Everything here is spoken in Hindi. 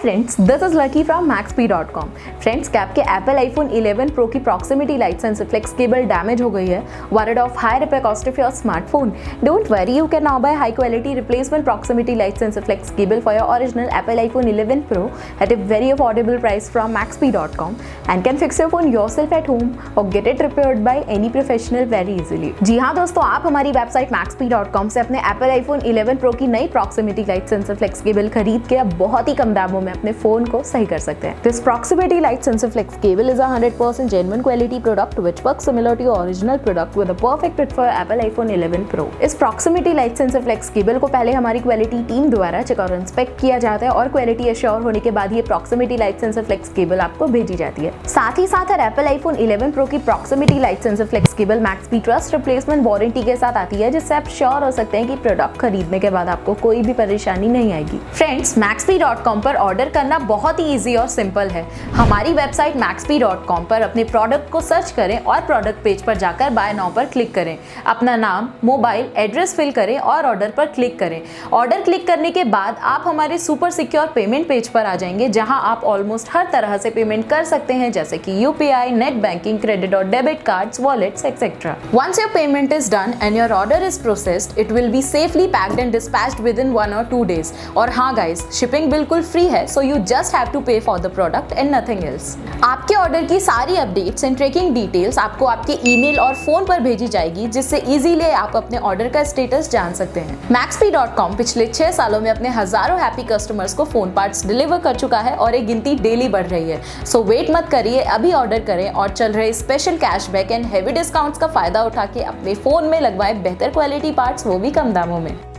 Friends, this is Lucky from maxp.com। Friends, क्या आपके एप्पल आईफोन 11 प्रो की proximity light sensor flex cable damage हो गई है? Worried of high repair cost of your smartphone? Don't worry, you can now buy high quality replacement proximity light sensor flex cable for your original Apple iPhone 11 Pro at a very affordable price from maxp.com and can fix your phone yourself at home or get it repaired by any professional very easily। जी हाँ दोस्तों, आप हमारी वेबसाइट maxp.com से अपने Apple iPhone 11 Pro की नई proximity light sensor flex cable खरीद के अब बहुत ही कम दामों में अपने फोन को सही कर सकते हैं। This proximity light sensor flex cable is a 100% genuine quality product which works similar to your original product with a perfect fit for Apple iPhone 11 Pro। इस proximity light sensor flex cable को पहले हमारी क्वालिटी टीम द्वारा चेक और इंस्पेक्ट किया जाता है और क्वालिटी एश्योर होने के बाद ये proximity light sensor flex cable आपको भेजी जाती है। साथ ही साथ हर Apple iPhone 11 Pro की proximity light sensor flex cable Maxp Trust Replacement warranty के साथ आती है, जिससे आप श्योर हो सकते हैं कि प्रोडक्ट खरीदने के बाद आपको कोई भी परेशानी नहीं आएगी। फ्रेंड्स, maxp.com पर ऑर्डर करना बहुत ही इजी और सिंपल है। हमारी वेबसाइट maxp.com पर अपने प्रोडक्ट को सर्च करें और प्रोडक्ट पेज पर जाकर बाय नाउ पर क्लिक करें। अपना नाम, मोबाइल एड्रेस फिल करें और ऑर्डर पर क्लिक करें। ऑर्डर क्लिक करने के बाद आप हमारे सुपर सिक्योर पेमेंट पेज पर आ जाएंगे, जहां आप ऑलमोस्ट हर तरह से पेमेंट कर सकते हैं, जैसे कि यूपीआई, नेट बैंकिंग, क्रेडिट और debit cards, wallets etcetera. Once your payment is done and your order is processed, it will be safely packed and dispatched within 1 or 2 days। और हाँ गाइस, शिपिंग बिल्कुल फ्री है, so you just have to pay for the product and nothing else। आपके ऑर्डर की सारी अपडेट्स एंड ट्रैकिंग डिटेल्स आपको आपके ईमेल और फोन पर भेजी जाएगी, जिससे इजीली आप अपने ऑर्डर का स्टेटस जान सकते हैं। maxp.com पिछले 6 सालों में अपने हजारों हैप्पी कस्टमर्स को फोन पार्ट्स डिलीवर कर चुका है और एक गिनती डेली बढ़ रही है। सो वेट मत करिए, अभी ऑर्डर करें और चल रहे special cashback and heavy discounts का फायदा उठा के अपने फोन में लगवाएं बेहतर क्वालिटी पार्ट्स, वो भी कम दामों में।